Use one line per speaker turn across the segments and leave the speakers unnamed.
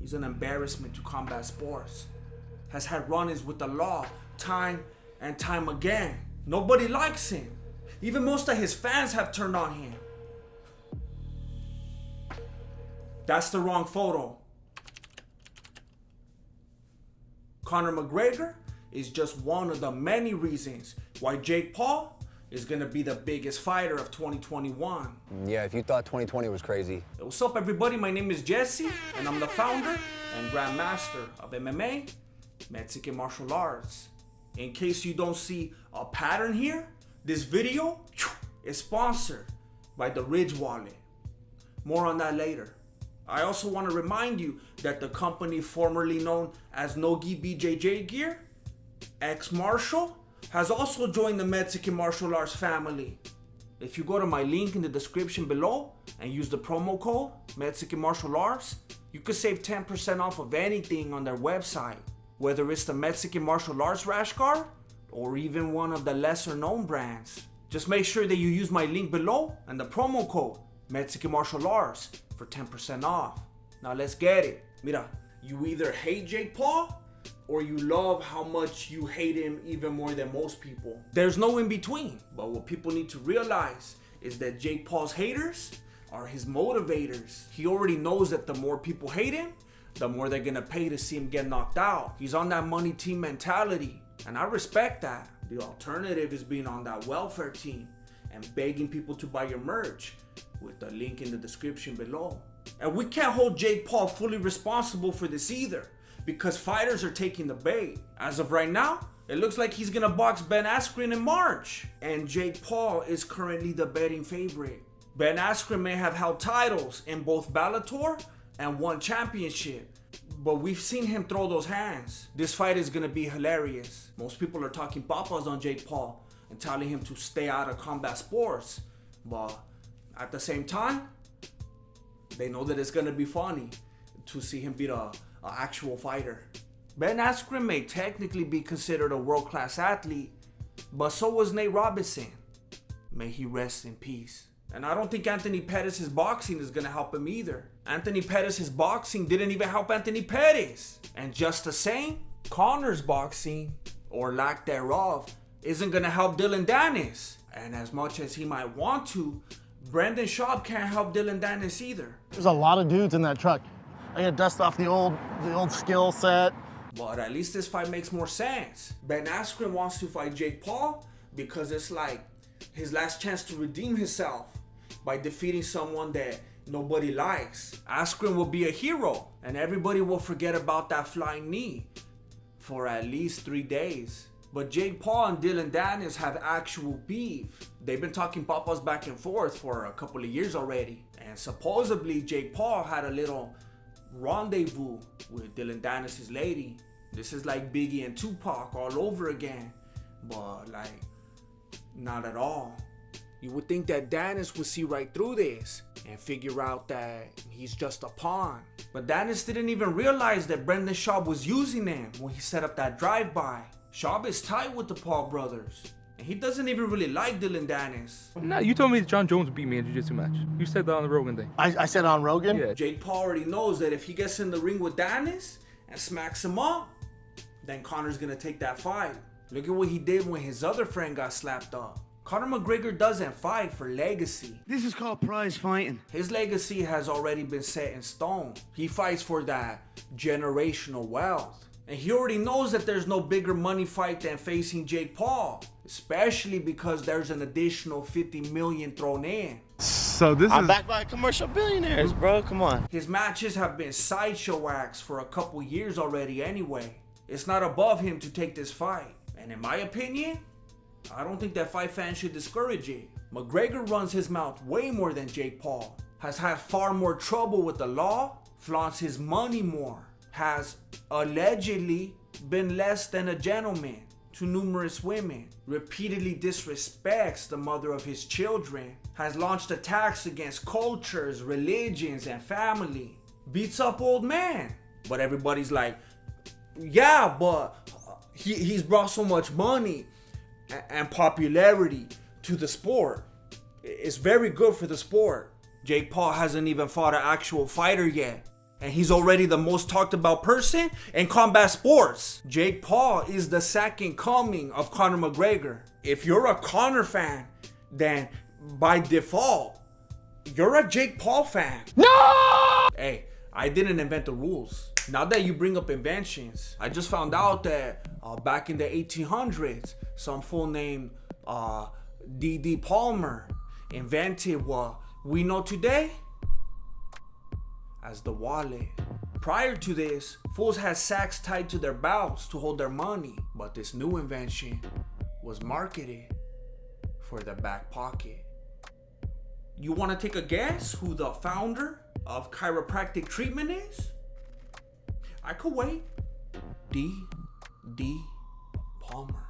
He's an embarrassment to combat sports. Has had run-ins with the law time and time again. Nobody likes him. Even most of his fans have turned on him. That's the wrong photo. Conor McGregor is just one of the many reasons why Jake Paul is gonna be the biggest fighter of 2021.
Yeah, if you thought 2020 was crazy.
Hey, what's up, everybody? My name is Jesse, and I'm the founder and grandmaster of MMA, Mexican martial arts. In case you don't see a pattern here, this video is sponsored by the Ridge Wallet. More on that later. I also want to remind you that the company formerly known as Gi BJJ Gear, ex-Marshall, has also joined the Mexican martial arts family. If you go to my link in the description below and use the promo code Mexican Martial Arts, you could save 10% off of anything on their website, whether it's the Mexican martial arts rash guard or even one of the lesser known brands. Just make sure that you use my link below and the promo code Mexican Martial Arts for 10% off. Now let's get it. Mira, you either hate Jake Paul or you love how much you hate him even more than most people. There's no in between. But what people need to realize is that Jake Paul's haters are his motivators. He already knows that the more people hate him, the more they're gonna pay to see him get knocked out. He's on that money team mentality, and I respect that. The alternative is being on that welfare team and begging people to buy your merch with the link in the description below. And we can't hold Jake Paul fully responsible for this either, because fighters are taking the bait. As of right now, it looks like he's gonna box Ben Askren in March, and Jake Paul is currently the betting favorite. Ben Askren may have held titles in both Bellator and one championship, but we've seen him throw those hands. This fight is gonna be hilarious. Most people are talking papas on Jake Paul and telling him to stay out of combat sports, but at the same time, they know that it's gonna be funny to see him beat a actual fighter. Ben Askren may technically be considered a world-class athlete, but so was Nate Robinson. May he rest in peace. And I don't think Anthony Pettis' boxing is gonna help him either. Anthony Pettis' boxing didn't even help Anthony Pettis. And just the same, Conor's boxing, or lack thereof, isn't gonna help Dillon Danis. And as much as he might want to, Brendan Schaub can't help Dillon Danis either.
There's a lot of dudes in that truck. I gotta dust off the old skill set.
But at least this fight makes more sense. Ben Askren wants to fight Jake Paul because it's like his last chance to redeem himself by defeating someone that nobody likes. Askren will be a hero, and everybody will forget about that flying knee for at least 3 days. But Jake Paul and Dillon Danis have actual beef. They've been talking papas back and forth for a couple of years already. And supposedly Jake Paul had a little rendezvous with Dillon Danis' lady. This is like Biggie and Tupac all over again, but like, not at all. You would think that Danis would see right through this and figure out that he's just a pawn. But Danis didn't even realize that Brendan Schaub was using him when he set up that drive-by. Schaub is tight with the Paul brothers, and he doesn't even really like Dillon Danis.
No, you told me that John Jones beat me in a jiu-jitsu match. You said that on the Rogan thing.
I said on Rogan?
Yeah.
Jake Paul already knows that if he gets in the ring with Danis and smacks him up, then Conor's gonna take that fight. Look at what he did when his other friend got slapped up. Conor McGregor doesn't fight for legacy.
This is called prize fighting.
His legacy has already been set in stone. He fights for that generational wealth. And he already knows that there's no bigger money fight than facing Jake Paul, especially because there's an additional 50 million thrown in.
So this
I'm backed by commercial billionaires, bro. Come on.
His matches have been sideshow acts for a couple years already anyway. It's not above him to take this fight. And in my opinion, I don't think that fight fans should discourage it. McGregor runs his mouth way more than Jake Paul, has had far more trouble with the law, flaunts his money more, has allegedly been less than a gentleman to numerous women, repeatedly disrespects the mother of his children, has launched attacks against cultures, religions, and family, beats up old men. But everybody's like, yeah, but he's brought so much money and popularity to the sport. It's very good for the sport. Jake Paul hasn't even fought an actual fighter yet. And he's already the most talked about person in combat sports. Jake Paul is the second coming of Conor McGregor. If you're a Conor fan, then by default, you're a Jake Paul fan. No! Hey, I didn't invent the rules. Now that you bring up inventions, I just found out that back in the 1800s, some fool named D.D. Palmer invented what we know today as the wallet. Prior to this, fools had sacks tied to their belts to hold their money, but this new invention was marketed for the back pocket. You want to take a guess who the founder of chiropractic treatment is? I could wait. D.D. Palmer.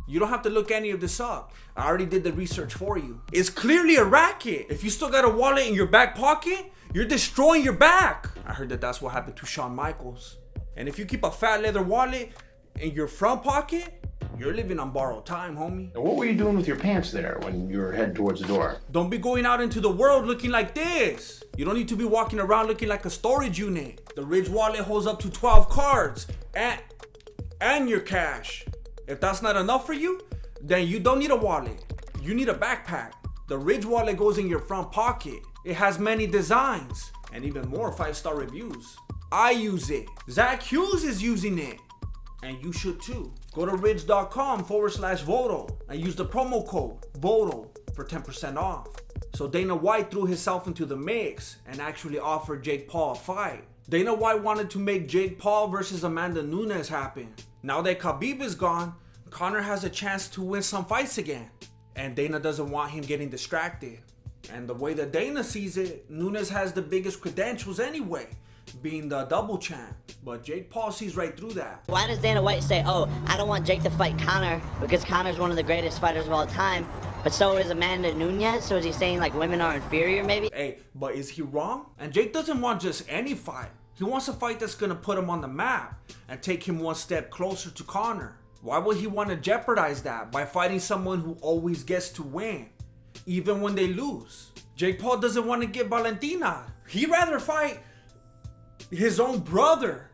You don't have to look any of this up. I already did the research for you. It's clearly a racket. If you still got a wallet in your back pocket, you're destroying your back. I heard that that's what happened to Shawn Michaels. And if you keep a fat leather wallet in your front pocket, you're living on borrowed time, homie.
What were you doing with your pants there when you were heading towards the door?
Don't be going out into the world looking like this. You don't need to be walking around looking like a storage unit. The Ridge wallet holds up to 12 cards and your cash. If that's not enough for you, then you don't need a wallet. You need a backpack. The Ridge wallet goes in your front pocket. It has many designs and even more 5-star reviews. I use it. Zach Hughes is using it. And you should too. Go to ridge.com/Voto and use the promo code VOTO for 10% off. So Dana White threw himself into the mix and actually offered Jake Paul a fight. Dana White wanted to make Jake Paul versus Amanda Nunes happen. Now that Khabib is gone, Conor has a chance to win some fights again. And Dana doesn't want him getting distracted. And the way that Dana sees it, Nunes has the biggest credentials anyway, being the double champ. But Jake Paul sees right through that.
Why does Dana White say, oh, I don't want Jake to fight Conor because Conor's one of the greatest fighters of all time, but so is Amanda Nunes? So is he saying like women are inferior maybe?
Hey, but is he wrong? And Jake doesn't want just any fight. He wants a fight that's gonna put him on the map and take him one step closer to Conor. Why would he want to jeopardize that by fighting someone who always gets to win, even when they lose? Jake Paul doesn't want to get Valentina. He'd rather fight his own brother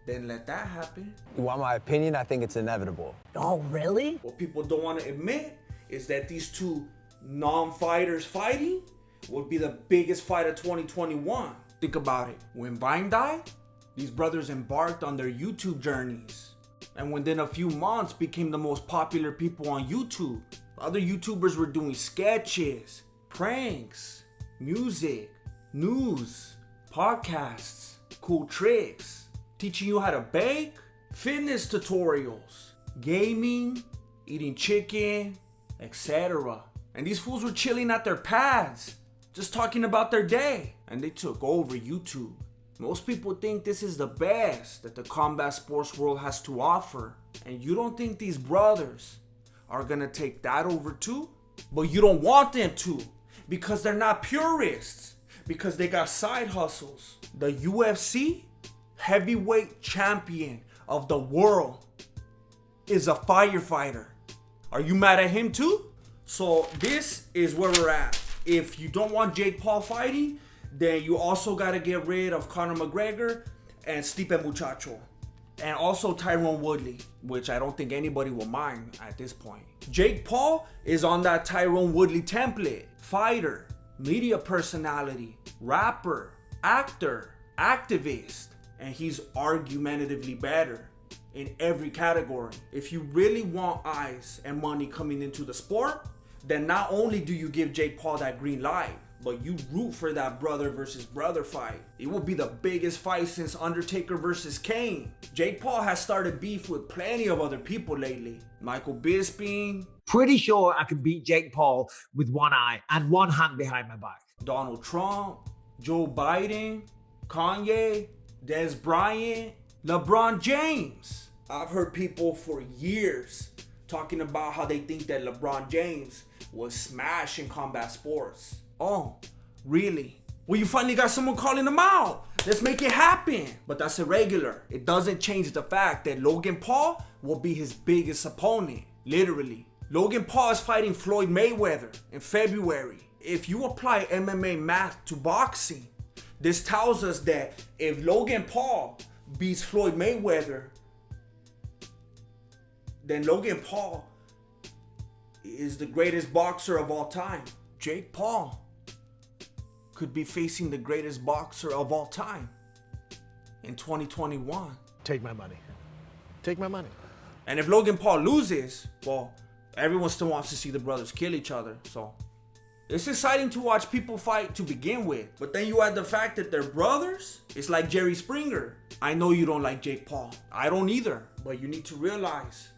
than let that happen.
You want my opinion? I think it's inevitable.
Oh, really?
What people don't want to admit is that these two non-fighters fighting would be the biggest fight of 2021. Think about it. When Vine died, these brothers embarked on their YouTube journeys. And within a few months became the most popular people on YouTube. Other YouTubers were doing sketches, pranks, music, news, podcasts, cool tricks, teaching you how to bake, fitness tutorials, gaming, eating chicken, etc. And these fools were chilling at their pads, just talking about their day. And they took over YouTube. Most people think this is the best that the combat sports world has to offer. And you don't think these brothers are gonna take that over too? But you don't want them to, because they're not purists, because they got side hustles. The UFC heavyweight champion of the world is a firefighter. Are you mad at him too? So this is where we're at. If you don't want Jake Paul fighting, then you also got to get rid of Conor McGregor and Stipe Muchacho. And also Tyron Woodley, which I don't think anybody will mind at this point. Jake Paul is on that Tyron Woodley template. Fighter, media personality, rapper, actor, activist. And he's argumentatively better in every category. If you really want eyes and money coming into the sport, then not only do you give Jake Paul that green light, but you root for that brother versus brother fight. It will be the biggest fight since Undertaker versus Kane. Jake Paul has started beef with plenty of other people lately. Michael Bisping.
Pretty sure I could beat Jake Paul with one eye and one hand behind my back.
Donald Trump, Joe Biden, Kanye, Des Bryant, LeBron James. I've heard people for years talking about how they think that LeBron James was smash in combat sports. Oh, really? Well, you finally got someone calling him out. Let's make it happen. But that's irregular. It doesn't change the fact that Logan Paul will be his biggest opponent. Literally. Logan Paul is fighting Floyd Mayweather in February. If you apply MMA math to boxing, This tells us that if Logan Paul beats Floyd Mayweather, then Logan Paul is the greatest boxer of all time. Jake Paul could be facing the greatest boxer of all time in 2021.
Take my money. Take my money.
And if Logan Paul loses, well, everyone still wants to see the brothers kill each other. So it's exciting to watch people fight to begin with. But then you add the fact that they're brothers. It's like Jerry Springer. I know you don't like Jake Paul. I don't either. But you need to realize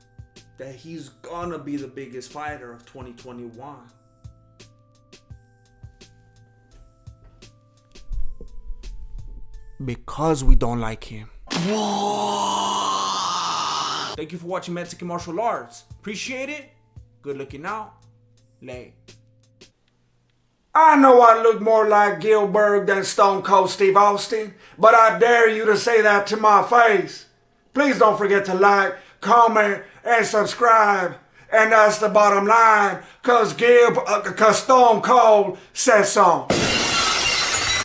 that he's gonna be the biggest fighter of 2021. Because we don't like him. Thank you for watching Mexican Martial Arts. Appreciate it. Good looking out. Lay. I know I look more like Gilbert than Stone Cold Steve Austin, but I dare you to say that to my face. Please don't forget to like, comment, and subscribe. And that's the bottom line, cause Stone Cold says so.